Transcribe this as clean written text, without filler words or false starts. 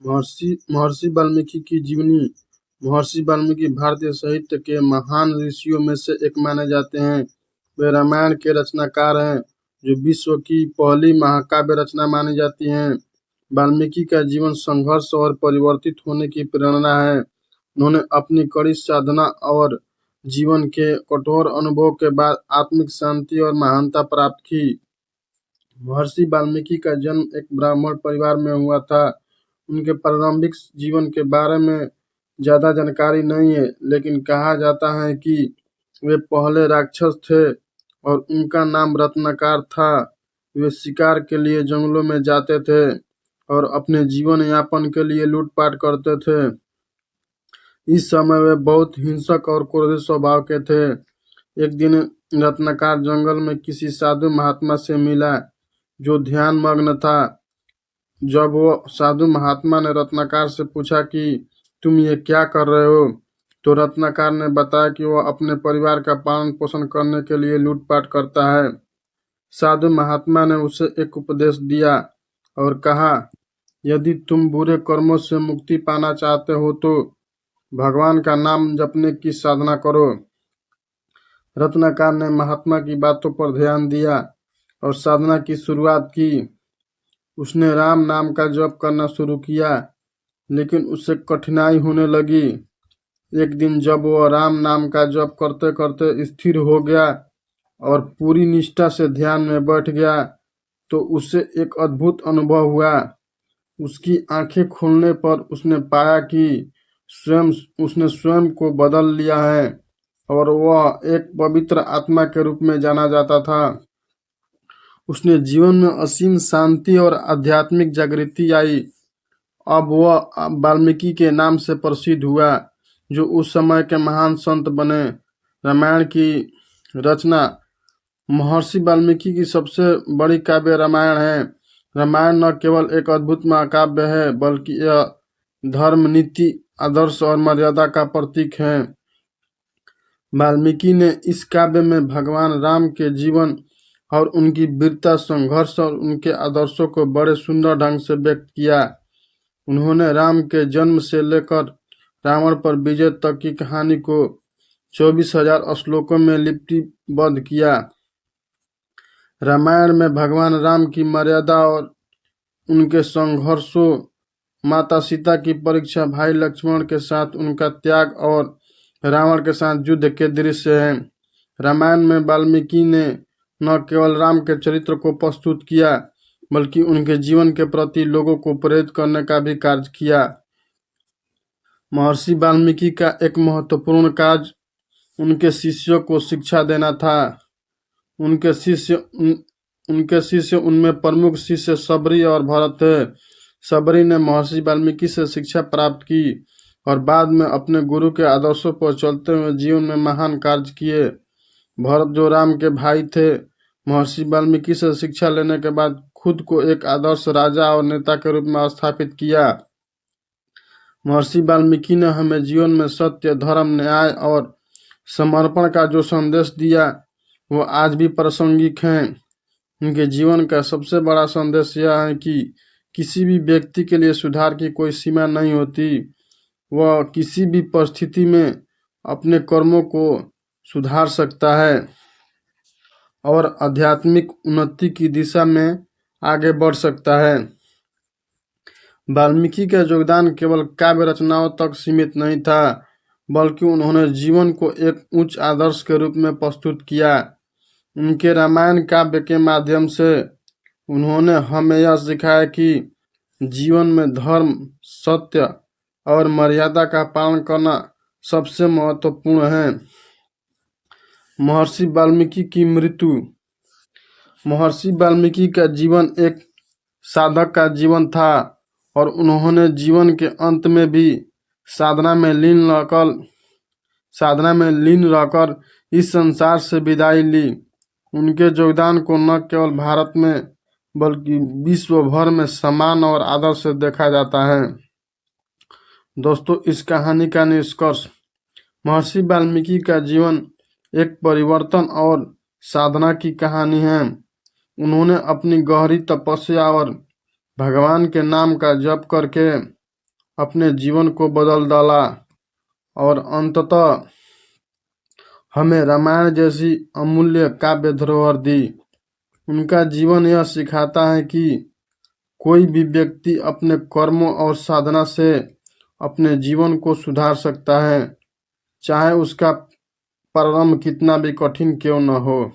महर्षि वाल्मीकि की जीवनी। महर्षि वाल्मीकि भारतीय साहित्य के महान ऋषियों में से एक माने जाते हैं। वे रामायण के रचनाकार हैं, जो विश्व की पहली महाकाव्य रचना मानी जाती है। वाल्मीकि का जीवन संघर्ष और परिवर्तित होने की प्रेरणा है। उन्होंने अपनी कड़ी साधना और जीवन के कठोर अनुभव के बाद आत्मिक शांति और महानता प्राप्त की। महर्षि वाल्मीकि का जन्म एक ब्राह्मण परिवार में हुआ था। उनके प्रारंभिक जीवन के बारे में ज्यादा जानकारी नहीं है, लेकिन कहा जाता है कि वे पहले राक्षस थे और उनका नाम रत्नाकर था। वे शिकार के लिए जंगलों में जाते थे और अपने जीवन यापन के लिए लूटपाट करते थे। इस समय वे बहुत हिंसक और क्रोधी स्वभाव के थे। एक दिन रत्नाकर जंगल में किसी साधु महात्मा से मिला, जो ध्यान मग्न था। जब वो साधु महात्मा ने रत्नाकर से पूछा कि तुम ये क्या कर रहे हो, तो रत्नाकर ने बताया कि वह अपने परिवार का पालन पोषण करने के लिए लूटपाट करता है। साधु महात्मा ने उसे एक उपदेश दिया और कहा, यदि तुम बुरे कर्मों से मुक्ति पाना चाहते हो तो भगवान का नाम जपने की साधना करो। रत्नाकर ने महात्मा की बातों पर ध्यान दिया और साधना की शुरुआत की। उसने राम नाम का जप करना शुरू किया, लेकिन उससे कठिनाई होने लगी। एक दिन जब वह राम नाम का जप करते करते स्थिर हो गया और पूरी निष्ठा से ध्यान में बैठ गया, तो उसे एक अद्भुत अनुभव हुआ। उसकी आंखें खुलने पर उसने पाया कि उसने स्वयं को बदल लिया है और वह एक पवित्र आत्मा के रूप में जाना जाता था। उसने जीवन में असीम शांति और आध्यात्मिक जागृति आई। अब वह वाल्मीकि के नाम से प्रसिद्ध हुआ, जो उस समय के महान संत बने। रामायण की रचना। महर्षि वाल्मीकि की सबसे बड़ी काव्य रामायण है। रामायण न केवल एक अद्भुत महाकाव्य है, बल्कि यह धर्म, नीति, आदर्श और मर्यादा का प्रतीक है। वाल्मीकि ने इस काव्य में भगवान राम के जीवन और उनकी वीरता, संघर्ष और उनके आदर्शों को बड़े सुंदर ढंग से व्यक्त किया। उन्होंने राम के जन्म से लेकर रावण पर विजय तक की कहानी को 24,000 श्लोकों में लिपिबद्ध किया। रामायण में भगवान राम की मर्यादा और उनके संघर्षों, माता सीता की परीक्षा, भाई लक्ष्मण के साथ उनका त्याग और रावण के साथ युद्ध के दृश्य हैं। रामायण में वाल्मीकि ने न केवल राम के चरित्र को प्रस्तुत किया, बल्कि उनके जीवन के प्रति लोगों को प्रेरित करने का भी कार्य किया। महर्षि वाल्मीकि का एक महत्वपूर्ण कार्य उनके शिष्यों को शिक्षा देना था। उनके शिष्य उनमें प्रमुख शिष्य सबरी और भरत थे। सबरी ने महर्षि वाल्मीकि से शिक्षा प्राप्त की और बाद में अपने गुरु के आदर्शों पर चलते हुए जीवन में महान कार्य किए। भरत, जो राम के भाई थे, महर्षि वाल्मीकि से शिक्षा लेने के बाद खुद को एक आदर्श राजा और नेता के रूप में स्थापित किया। महर्षि वाल्मीकि ने हमें जीवन में सत्य, धर्म, न्याय और समर्पण का जो संदेश दिया, वो आज भी प्रासंगिक है। उनके जीवन का सबसे बड़ा संदेश यह है कि किसी भी व्यक्ति के लिए सुधार की कोई सीमा नहीं होती। वह किसी भी परिस्थिति में अपने कर्मों को सुधार सकता है और आध्यात्मिक उन्नति की दिशा में आगे बढ़ सकता है। वाल्मीकि का योगदान केवल काव्य रचनाओं तक सीमित नहीं था, बल्कि उन्होंने जीवन को एक उच्च आदर्श के रूप में प्रस्तुत किया। उनके रामायण काव्य के माध्यम से उन्होंने हमें यह सिखाया कि जीवन में धर्म, सत्य और मर्यादा का पालन करना सबसे महत्वपूर्ण है। महर्षि वाल्मीकि की मृत्यु। महर्षि वाल्मीकि का जीवन एक साधक का जीवन था और उन्होंने जीवन के अंत में भी साधना में लीन रहकर इस संसार से विदाई ली। उनके योगदान को न केवल भारत में बल्कि विश्व भर में सम्मान और आदर से देखा जाता है। दोस्तों, इस कहानी का निष्कर्ष। महर्षि वाल्मीकि का जीवन एक परिवर्तन और साधना की कहानी है। उन्होंने अपनी गहरी तपस्या और भगवान के नाम का जप करके अपने जीवन को बदल डाला और अंततः हमें रामायण जैसी अमूल्य काव्य धरोहर दी। उनका जीवन यह सिखाता है कि कोई भी व्यक्ति अपने कर्मों और साधना से अपने जीवन को सुधार सकता है, चाहे उसका प्रारंभ कितना भी कठिन क्यों न हो।